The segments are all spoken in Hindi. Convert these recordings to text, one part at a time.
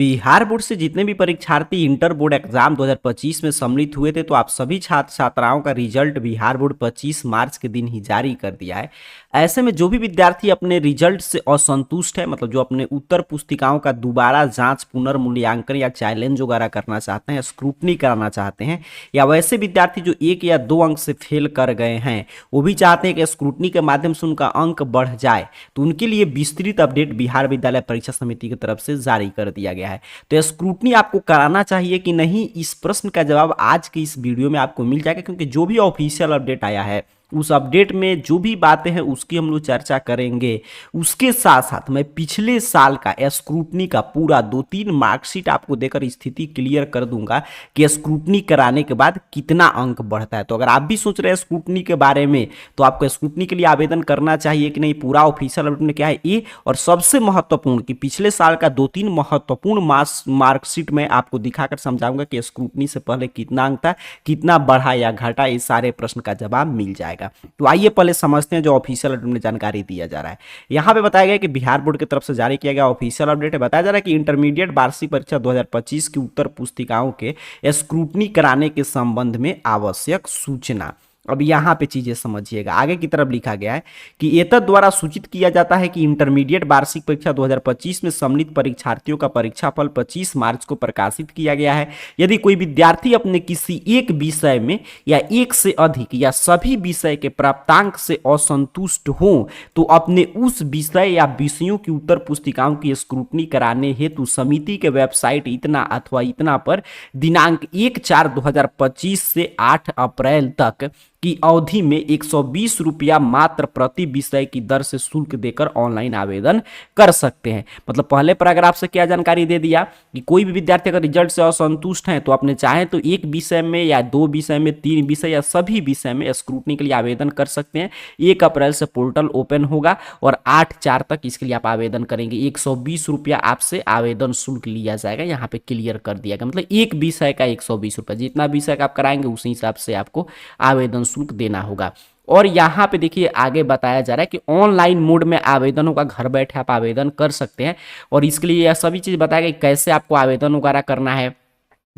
बिहार बोर्ड से जितने भी परीक्षार्थी इंटर बोर्ड एग्जाम 2025 में सम्मिलित हुए थे तो आप सभी छात्र छात्राओं का रिजल्ट बिहार बोर्ड 25 मार्च के दिन ही जारी कर दिया है। ऐसे में जो भी विद्यार्थी अपने रिजल्ट से असंतुष्ट है, मतलब जो अपने उत्तर पुस्तिकाओं का दोबारा जांच, पुनर्मूल्यांकन या चैलेंज वगैरह करना चाहते हैं, स्क्रूटनी कराना चाहते हैं, या वैसे विद्यार्थी जो 1 या 2 अंक से फेल कर गए हैं, वो भी चाहते हैं कि स्क्रूटनी के माध्यम से उनका अंक बढ़ जाए, तो उनके लिए विस्तृत अपडेट बिहार विद्यालय परीक्षा समिति की तरफ से जारी कर दिया गया है। तो यह स्क्रूटनी आपको कराना चाहिए कि नहीं, इस प्रश्न का जवाब आज की इस वीडियो में आपको मिल जाएगा, क्योंकि जो भी ऑफिशियल अपडेट आया है उस अपडेट में जो भी बातें हैं उसकी हम लोग चर्चा करेंगे। उसके साथ साथ मैं पिछले साल का स्क्रूटनी का पूरा 2-3 मार्कशीट आपको देकर स्थिति क्लियर कर दूंगा कि स्क्रूटनी कराने के बाद कितना अंक बढ़ता है। तो अगर आप भी सोच रहे हैं स्क्रूटनी के बारे में, तो आपको स्क्रूटनी के लिए आवेदन करना चाहिए कि नहीं, पूरा ऑफिशियल अपडेट में क्या है ये, और सबसे महत्वपूर्ण कि पिछले साल का 2-3 महत्वपूर्ण मार्कशीट में आपको दिखाकर समझाऊंगा कि स्क्रूटनी से पहले कितना अंक था, कितना बढ़ा या घटा, इस सारे प्रश्न का जवाब मिल जाएगा। तो आइए पहले समझते हैं जो ऑफिशियल अपडेट में जानकारी दिया जा रहा है। यहां पे बताया गया कि बिहार बोर्ड की तरफ से जारी किया गया ऑफिशियल अपडेट है। बताया जा रहा है कि इंटरमीडिएट वार्षिक परीक्षा 2025 की उत्तर पुस्तिकाओं के स्क्रूटनी कराने के संबंध में आवश्यक सूचना। अब यहाँ पे चीजें समझिएगा, आगे की तरफ लिखा गया है कि एतद द्वारा सूचित किया जाता है कि इंटरमीडिएट वार्षिक परीक्षा 2025 में सम्मिलित परीक्षार्थियों का परीक्षाफल 25 मार्च को प्रकाशित किया गया है। यदि कोई विद्यार्थी अपने किसी एक विषय में या एक से अधिक या सभी विषय के प्राप्तांक से असंतुष्ट हो तो अपने उस विषय या विषयों की उत्तर पुस्तिकाओं की स्क्रूटनी कराने हेतु समिति के वेबसाइट इतना अथवा इतना पर दिनांक 1/4/2025 से 8 अप्रैल तक की अवधि में 120 रुपया मात्र प्रति विषय की दर से शुल्क देकर ऑनलाइन आवेदन कर सकते हैं। मतलब पहले पैराग्राफ से क्या जानकारी दे दिया कि कोई भी विद्यार्थी अगर रिजल्ट से असंतुष्ट है तो अपने चाहे तो एक विषय में या 2 विषय में, 3 विषय या सभी विषय में स्क्रूटनी के लिए आवेदन कर सकते हैं। 1 अप्रैल से पोर्टल ओपन होगा और 8/4 तक इसके लिए आप आवेदन करेंगे। 120 रुपया आपसे आवेदन शुल्क लिया जाएगा, यहाँ पे क्लियर कर दिया गया। मतलब एक विषय का 120 रुपया, जितना विषय का आप कराएंगे उसी हिसाब से आपको आवेदन शुल्क देना होगा। और यहाँ पे देखिए आगे बताया जा रहा है कि ऑनलाइन मोड में आवेदन होगा, घर बैठे आप आवेदन कर सकते हैं। और इसके लिए यह सभी चीज बताया गया कैसे आपको आवेदन वगैरह करना है।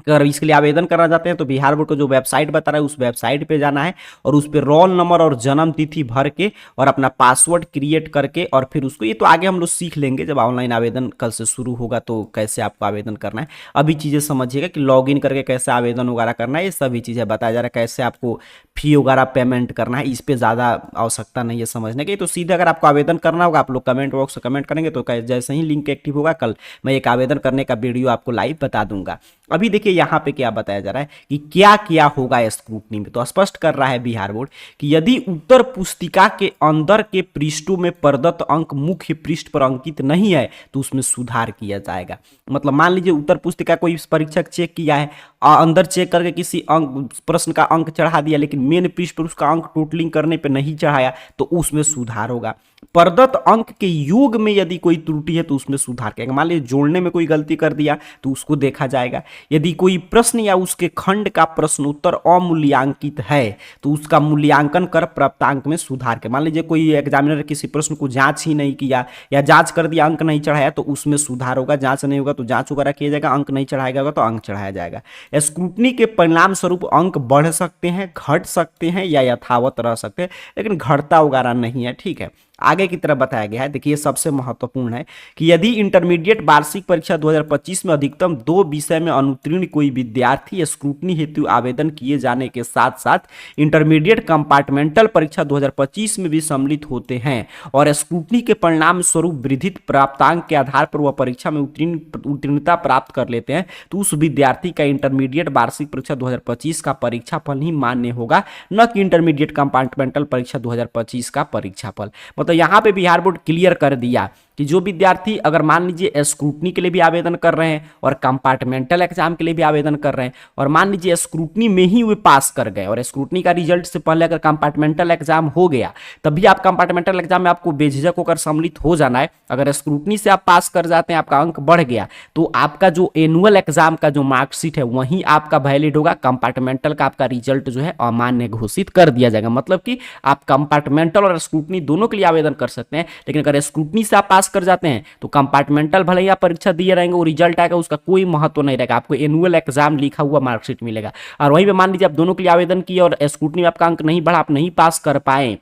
अगर इसके लिए आवेदन करना चाहते हैं तो बिहार बोर्ड को जो वेबसाइट बता रहा है उस वेबसाइट पे जाना है और उस पर रोल नंबर और जन्म तिथि भर के और अपना पासवर्ड क्रिएट करके, और फिर उसको, ये तो आगे हम लोग सीख लेंगे जब ऑनलाइन आवेदन कल से शुरू होगा तो कैसे आपको आवेदन करना है। अभी चीज़ें समझिएगा कि लॉगिन करके कैसे आवेदन वगैरह करना है, ये सभी चीज़ें बताया जा रहा है। कैसे आपको फी वगैरह पेमेंट करना है, इस पर ज़्यादा आवश्यकता नहीं है समझने की। तो सीधे अगर आपको आवेदन करना होगा आप लोग कमेंट बॉक्स में कमेंट करेंगे तो जैसे ही लिंक एक्टिव होगा कल मैं एक आवेदन करने का वीडियो आपको लाइव बता दूंगा। अभी देखिए यहाँ पे क्या बताया जा रहा है कि क्या क्या होगा स्क्रूटनी में। तो स्पष्ट कर रहा है बिहार बोर्ड कि यदि उत्तर पुस्तिका के अंदर के पृष्ठों में प्रदत्त अंक मुख्य पृष्ठ पर अंकित नहीं है तो उसमें सुधार किया जाएगा। मतलब मान लीजिए उत्तर पुस्तिका कोई परीक्षक चेक किया है, अंदर चेक करके किसी अंक प्रश्न का अंक चढ़ा दिया, लेकिन मेन पृष्ठ पर उसका अंक टोटलिंग करने पे नहीं चढ़ाया तो उसमें सुधार होगा। प्रदत्त अंक के योग में यदि कोई त्रुटि है तो उसमें सुधार किया। मान लीजिए जोड़ने में कोई गलती कर दिया तो उसको देखा जाएगा। यदि कोई प्रश्न या उसके खंड का प्रश्न उत्तर अमूल्यांकित है तो उसका मूल्यांकन कर प्राप्तांक में सुधार किया। मान लीजिए कोई एग्जामिनर किसी प्रश्न को जांच ही नहीं किया या जांच कर दिया, अंक नहीं चढ़ाया तो उसमें सुधार होगा। जांच नहीं होगा तो जांच वगैरह किया जाएगा, अंक नहीं चढ़ाया होगा तो अंक चढ़ाया जाएगा। स्क्रूटनी के परिणाम स्वरूप अंक बढ़ सकते हैं, घट सकते हैं या यथावत रह सकते हैं, लेकिन घटता वगैरह नहीं है। ठीक है, आगे की तरफ बताया गया है, देखिए सबसे महत्वपूर्ण है कि यदि इंटरमीडिएट वार्षिक परीक्षा 2025 में अधिकतम 2 विषय में अनुत्तीर्ण कोई विद्यार्थी स्क्रूटनी हेतु आवेदन किए जाने के साथ साथ इंटरमीडिएट कंपार्टमेंटल परीक्षा 2025 में भी सम्मिलित होते हैं और स्क्रूटनी के परिणाम स्वरूप वृद्धित प्राप्तांक के आधार पर वह परीक्षा में उत्तीर्णता प्राप्त कर लेते हैं तो उस विद्यार्थी का इंटरमीडिएट वार्षिक परीक्षा 2025 का परीक्षाफल ही मान्य होगा, न कि इंटरमीडिएट कंपार्टमेंटल परीक्षा 2025 का परीक्षाफल। तो यहां पे बिहार बोर्ड क्लियर कर दिया कि जो विद्यार्थी अगर मान लीजिए स्क्रूटनी के लिए भी आवेदन कर रहे हैं और कंपार्टमेंटल एग्जाम के लिए भी आवेदन कर रहे हैं और मान लीजिए स्क्रूटनी में ही वे पास कर गए और स्क्रूटनी का रिजल्ट से पहले अगर कंपार्टमेंटल एग्जाम हो गया तभी आप कंपार्टमेंटल एग्जाम में आपको बेझिझक होकर सम्मिलित हो जाना है। अगर स्क्रूटनी से आप पास कर जाते हैं, आपका अंक बढ़ गया तो आपका जो एनुअल एग्जाम का जो मार्कशीट है वहीं आपका वैलिड होगा। कंपार्टमेंटल का आपका रिजल्ट जो है अमान्य घोषित कर दिया जाएगा। मतलब कि आप कंपार्टमेंटल और स्क्रूटनी दोनों के लिए आवेदन कर सकते हैं, लेकिन अगर स्क्रूटनी से आप पास कर जाते हैं तो कंपार्टमेंटल भले ही आप परीक्षा दिए रहेंगे, वो रिजल्ट आएगा उसका कोई महत्व नहीं रहेगा, आपको एनुअल एग्जाम लिखा हुआ मार्कशीट मिलेगा। और वहीं पे मान लीजिए आप दोनों के लिए आवेदन किए और स्क्रूटनी में आपका अंक नहीं बढ़ा, आप नहीं पास कर पाए,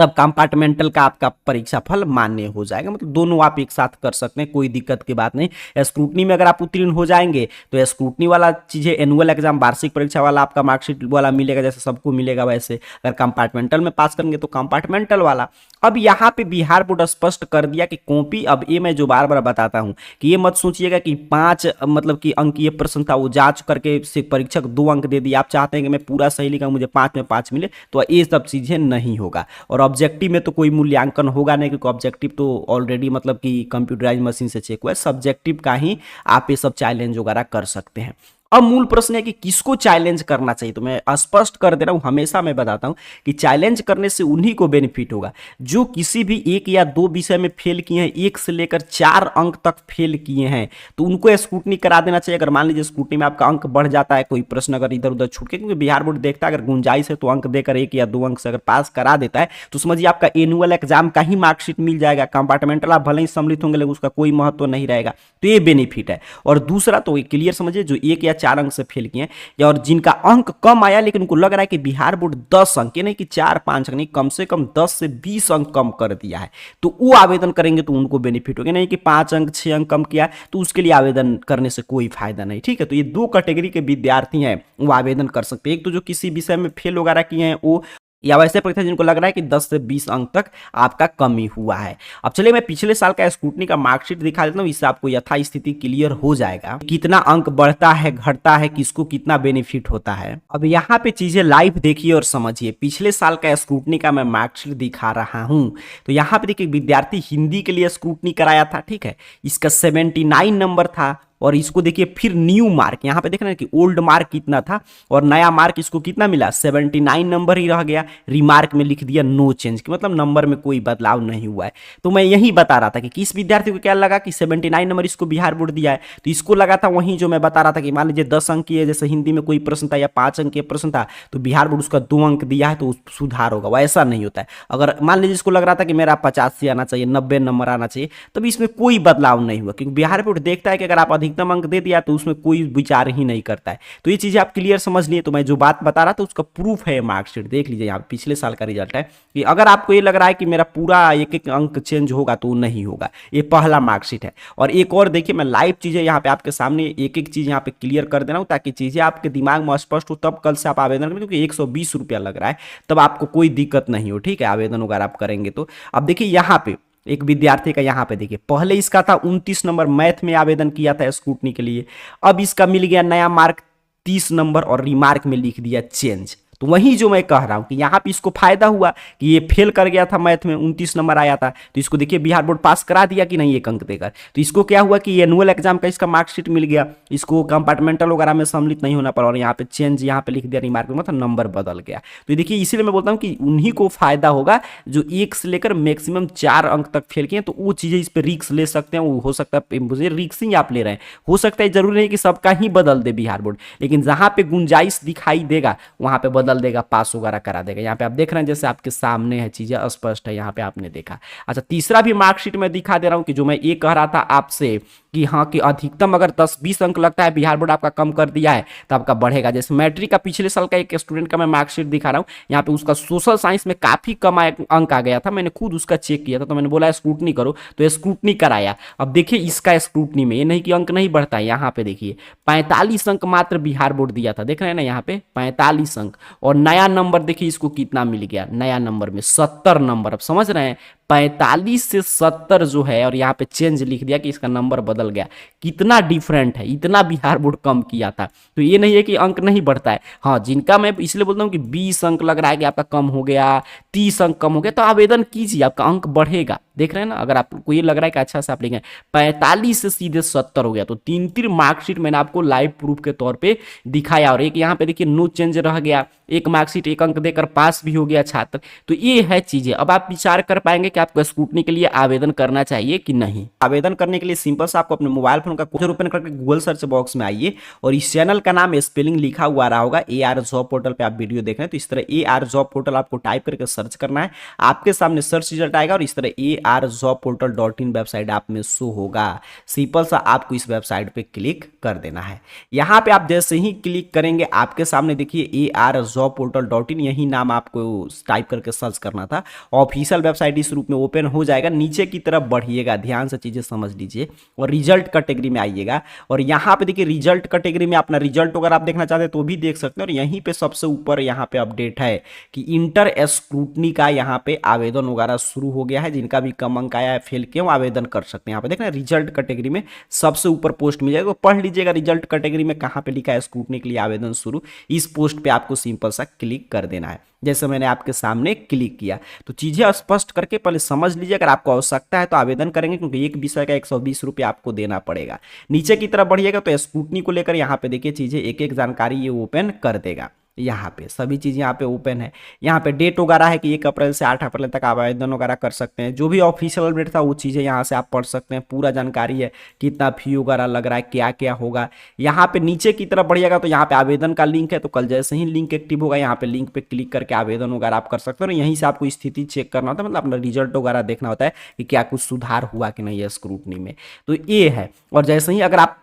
तब कंपार्टमेंटल का आपका परीक्षा फल मान्य हो जाएगा। मतलब दोनों आप एक साथ कर सकते हैं, कोई दिक्कत की बात नहीं। स्क्रूटनी में अगर आप उत्तीर्ण हो जाएंगे तो स्क्रूटनी वाला चीजें एनुअल एग्जाम वार्षिक परीक्षा वाला आपका मार्कशीट वाला मिलेगा, जैसे सबको मिलेगा वैसे। अगर कंपार्टमेंटल में पास करेंगे तो कंपार्टमेंटल वाला। अब यहाँ पे बिहार बोर्ड स्पष्ट कर दिया कि कॉपी, अब ये मैं जो बार बार बताता हूँ कि ये मत सोचिएगा कि 5 मतलब कि अंक ये प्रश्न था वो जांच करके से परीक्षक 2 अंक दे दिया, आप चाहते हैं कि मैं पूरा सही लिखा मुझे 5 में 5 मिले, तो ये सब चीजें नहीं होगा। और ऑब्जेक्टिव में तो कोई मूल्यांकन होगा नहीं, क्योंकि ऑब्जेक्टिव तो ऑलरेडी मतलब कि कंप्यूटराइज मशीन से चेक हुआ है। सब्जेक्टिव का ही आप ये सब चैलेंज वगैरह कर सकते हैं। अब मूल प्रश्न है कि किसको चैलेंज करना चाहिए, तो मैं स्पष्ट कर दे रहा हूं, हमेशा मैं बताता हूं कि चैलेंज करने से उन्हीं को बेनिफिट होगा जो किसी भी 1 या 2 विषय में फेल किए हैं, 1 से लेकर 4 अंक तक फेल किए हैं, तो उनको स्क्रूटनी करा देना चाहिए। अगर मान लीजिए स्क्रूटनी में आपका अंक बढ़ जाता है, कोई प्रश्न अगर इधर उधर छूट के, क्योंकि बिहार बोर्ड देखता है अगर गुंजाइश है तो अंक देकर 1 या 2 अंक से अगर पास करा देता है तो समझिए आपका एनुअल एग्जाम का ही मार्कशीट मिल जाएगा। कंपार्टमेंटल आप भले ही सम्मिलित होंगे लेकिन उसका कोई महत्व नहीं रहेगा, तो ये बेनिफिट है। और दूसरा तो क्लियर समझिए, जो 1 या 4 अंक से फेल किए या और जिनका अंक कम आया लेकिन उनको लग रहा है कि बिहार बोर्ड 10 अंक नहीं कि 4-5 अंक नहीं, कम से कम 10 से 20 अंक कम कर दिया है, तो वो आवेदन करेंगे तो उनको बेनिफिट होगा। नहीं कि 5 अंक 6 अंक कम किया तो उसके लिए आवेदन करने से कोई फायदा नहीं। ठीक है, तो ये 2 कैटेगरी के विद्यार्थी हैं वो आवेदन कर सकते हैं। एक तो जो किसी विषय में फेल वगैरह किए हैं वो, या वैसे परीक्षा जिनको लग रहा है कि 10 से 20 अंक तक आपका कमी हुआ है। अब चलिए मैं पिछले साल का स्क्रूटनी का मार्कशीट दिखा देता हूँ, इससे आपको यथा स्थिति क्लियर हो जाएगा कितना अंक बढ़ता है घटता है, किसको कितना बेनिफिट होता है। अब यहाँ पे चीजें लाइव देखिए और समझिए। पिछले साल का स्क्रूटनी का मैं मार्कशीट दिखा रहा हूँ, तो यहाँ पे देखिए विद्यार्थी हिंदी के लिए स्क्रूटनी कराया था, ठीक है, इसका 79 नंबर था। और इसको देखिए फिर न्यू मार्क, यहाँ पे देख रहे हैं कि ओल्ड मार्क कितना था और नया मार्क इसको कितना मिला, 79 नंबर ही रह गया। रिमार्क में लिख दिया नो चेंज, कि मतलब नंबर में कोई बदलाव नहीं हुआ है। तो मैं यही बता रहा था कि किस विद्यार्थी को क्या लगा कि 79 नंबर इसको बिहार बोर्ड दिया है, तो इसको लगा था वहीं जो मैं बता रहा था कि मान लीजिए 10 अंक की है, जैसे हिंदी में कोई प्रश्न था या 5 अंक के प्रश्न था तो बिहार बोर्ड उसका 2 अंक दिया है तो सुधार होगा, वैसा नहीं होता है। अगर मान लीजिए इसको लग रहा था कि मेरा 85 आना चाहिए, 90 नंबर आना चाहिए, तब इसमें कोई बदलाव नहीं हुआ, क्योंकि बिहार बोर्ड देखता है कि अगर आप अधिकतम अंक दे दिया तो उसमें कोई विचार ही नहीं करता है। तो ये चीजें आप क्लियर समझ लिए। तो मैं जो बात बता रहा था उसका प्रूफ है मार्कशीट, देख लीजिए यहाँ पिछले साल का रिजल्ट है कि अगर आपको ये लग रहा है कि मेरा पूरा एक एक अंक चेंज होगा तो नहीं होगा। ये पहला मार्कशीट है। और एक और देखिए, मैं लाइव चीजें यहाँ पे आपके सामने एक एक चीज यहाँ पे क्लियर कर दे रहा हूँ ताकि चीजें आपके दिमाग में स्पष्ट हो, तब कल से आप आवेदन करें, क्योंकि 120 रुपया लग रहा है, तब आपको कोई दिक्कत नहीं हो। ठीक है, आवेदन वगैरह आप करेंगे तो। अब देखिए यहाँ पे एक विद्यार्थी का, यहाँ पे देखिए पहले इसका था 29 नंबर, मैथ में आवेदन किया था स्क्रूटनी के लिए, अब इसका मिल गया नया मार्क 30 नंबर और रिमार्क में लिख दिया चेंज। तो वही जो मैं कह रहा हूं कि यहाँ पे इसको फायदा हुआ कि ये फेल कर गया था, मैथ में 29 नंबर आया था, तो इसको देखिए बिहार बोर्ड पास करा दिया कि नहीं 1 अंक देकर। तो इसको क्या हुआ कि एनुअल एग्जाम का इसका मार्कशीट मिल गया, इसको कंपार्टमेंटल वगैरह में सम्मिलित नहीं होना पड़ा, और यहाँ पे चेंज यहाँ पे लिख दिया रिमार्क में, मतलब नंबर बदल गया। तो देखिए इसीलिए मैं बोलता हूँ कि उन्हीं को फायदा होगा जो 1 से लेकर मैक्सिमम 4 अंक तक फेल किए, तो वो चीजें इस पर रिक्स ले सकते हैं। वो हो सकता है मुझे रिक्स ही आप ले रहे हैं, हो सकता है जरूरी नहीं कि सबका ही बदल दे बिहार बोर्ड, लेकिन जहां पे गुंजाइश दिखाई देगा वहां पे बदल देगा, पास वगैरह करा देगा। यहाँ पे आप देख रहे हैं जैसे आपके सामने है, चीजें स्पष्ट है, यहाँ पे आपने देखा। अच्छा, तीसरा भी मार्कशीट में दिखा दे रहा हूं कि जो मैं ये कह रहा था आपसे कि हाँ कि अधिकतम अगर 10-20 अंक लगता है, बिहार बोर्ड आपका कम कर दिया है तो आपका बढ़ेगा। जैसे मैट्रिक का पिछले साल का एक स्टूडेंट का मैं मार्कशीट दिखा रहा हूँ, यहाँ पे उसका सोशल साइंस में काफी कम अंक आ गया था, मैंने खुद उसका चेक किया था, तो मैंने बोला स्क्रूटनी करो, तो स्क्रूटनी कराया। अब देखिए इसका स्क्रूटनी में ये नहीं कि अंक नहीं बढ़ता है, यहाँ पे देखिए 45 अंक मात्र बिहार बोर्ड दिया था, देख रहे हैं ना यहाँ पे 45 अंक, और नया नंबर देखिए इसको कितना मिल गया, नया नंबर में 70 नंबर। अब समझ रहे हैं 45 से 70 जो है, और यहाँ पे चेंज लिख दिया कि इसका नंबर बदल गया, कितना डिफरेंट है, इतना बिहार बोर्ड कम किया था। तो ये नहीं है कि अंक नहीं बढ़ता है, हाँ जिनका मैं इसलिए बोलता हूँ कि 20 अंक लग रहा है कि आपका कम हो गया, 30 अंक कम हो गया, तो आवेदन कीजिए, आपका अंक बढ़ेगा। देख रहे हैं ना, अगर आपको ये लग रहा है कि अच्छा से आप लिखें 45 से सीधे 70 हो गया, तो 3 मार्कशीट मैंने आपको लाइव प्रूफ के तौर पे दिखाया। और एक यहाँ पे देखिए नो चेंज रह गया, एक मार्कशीट 1 अंक देकर पास भी हो गया छात्र। तो ये है चीजें। अब आप विचार कर पाएंगे कि आपको स्क्रूटनी के लिए आवेदन करना चाहिए कि नहीं। आवेदन करने के लिए सिंपल से आपको अपने मोबाइल फोन का कोड ओपन करके गूगल सर्च बॉक्स में आइए, और इस चैनल का नाम स्पेलिंग लिखा हुआ रहा होगा, AR जॉब पोर्टल पे आप वीडियो देख रहे हैं, तो इस तरह AR जॉब पोर्टल आपको टाइप करके सर्च करना है, आपके सामने सर्च रिजल्ट आएगा, और इस तरह ARJobPortal.in वेबसाइट आप में शो होगा। सिंपल सा आपको इस वेबसाइट पे क्लिक कर देना है। यहाँ पे आप जैसे ही क्लिक करेंगे आपके सामने देखिए ARJobPortal.in, यही नाम आपको टाइप करके सर्च करना था। ऑफिशियल वेबसाइट इस रूप में ओपन हो जाएगा। नीचे की तरफ बढ़िएगा, ध्यान से चीज़ें समझ लीजिए और रिजल्ट कैटेगरी में आइएगा और यहाँ पे देखिए रिजल्ट कैटेगरी में अपना रिजल्ट अगर आप देखना चाहते हैं तो भी देख सकते हैं। और यहीं पे सबसे ऊपर यहाँ पे अपडेट है कि इंटर स्क्रूटनी का यहाँ पे आवेदन वगैरह शुरू हो गया है। जिनका भी कम अंक आया है, फेल के, वो आवेदन कर सकते हैं। यहाँ पे देखना रिजल्ट कैटेगरी में सबसे ऊपर पोस्ट मिल जाएगा, तो पढ़ लीजिएगा रिजल्ट कैटेगरी में कहाँ पे लिखा है स्क्रूटनी के लिए आवेदन शुरू। इस पोस्ट पे आपको सिंपल सा क्लिक कर देना है। जैसे मैंने आपके सामने क्लिक किया तो चीज़ें स्पष्ट करके पहले समझ लीजिए। अगर आपको आवश्यकता है तो आवेदन करेंगे, क्योंकि एक विषय का 120 रुपये आपको देना पड़ेगा। नीचे की तरफ बढ़िएगा तो स्क्रूटनी को लेकर यहाँ पे देखिए चीज़ें एक एक जानकारी ये ओपन कर देगा। यहाँ पे सभी चीज़ यहाँ पे ओपन है। यहाँ पे डेट वगैरह है कि 1 अप्रैल से 8 अप्रैल तक आवेदन वगैरह कर सकते हैं। जो भी ऑफिशियल डेट था वो चीज़ें यहाँ से आप पढ़ सकते हैं। पूरा जानकारी है, कितना फी वगैरह लग रहा है, क्या क्या होगा। यहाँ पे नीचे की तरफ बढ़िएगा तो यहाँ पे आवेदन का लिंक है, तो कल जैसे ही लिंक एक्टिव होगा यहाँ पे लिंक पे क्लिक करके आवेदन वगैरह आप कर सकते हो। यहीं से आपको स्थिति चेक करना होता है, मतलब अपना रिजल्ट वगैरह देखना होता है कि क्या कुछ सुधार हुआ कि नहीं है स्क्रूटनी में। तो ये है। और जैसे ही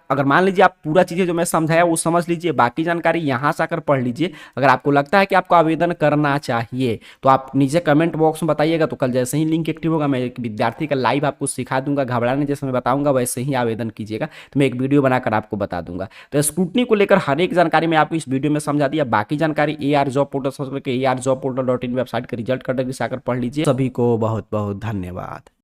अगर मान लीजिए आप पूरा चीज़ें जो मैं समझाया वो समझ लीजिए, बाकी जानकारी यहाँ से आकर पढ़ लीजिए। अगर आपको लगता है कि आपको आवेदन करना चाहिए तो आप नीचे कमेंट बॉक्स में बताइएगा, तो कल जैसे ही लिंक एक्टिव होगा मैं एक विद्यार्थी का लाइव आपको सिखा दूंगा। घबराने जैसे मैं बताऊंगा वैसे ही आवेदन कीजिएगा, तो मैं एक वीडियो बनाकर आपको बता दूंगा। तो स्क्रूटनी को लेकर हर एक जानकारी मैं आपको इस वीडियो में समझा दिया। बाकी जानकारी ARJobPortal सर्च करके ARJobPortal.in वेबसाइट के रिजल्ट कैटेगरी से आकर पढ़ लीजिए। सभी को बहुत बहुत धन्यवाद।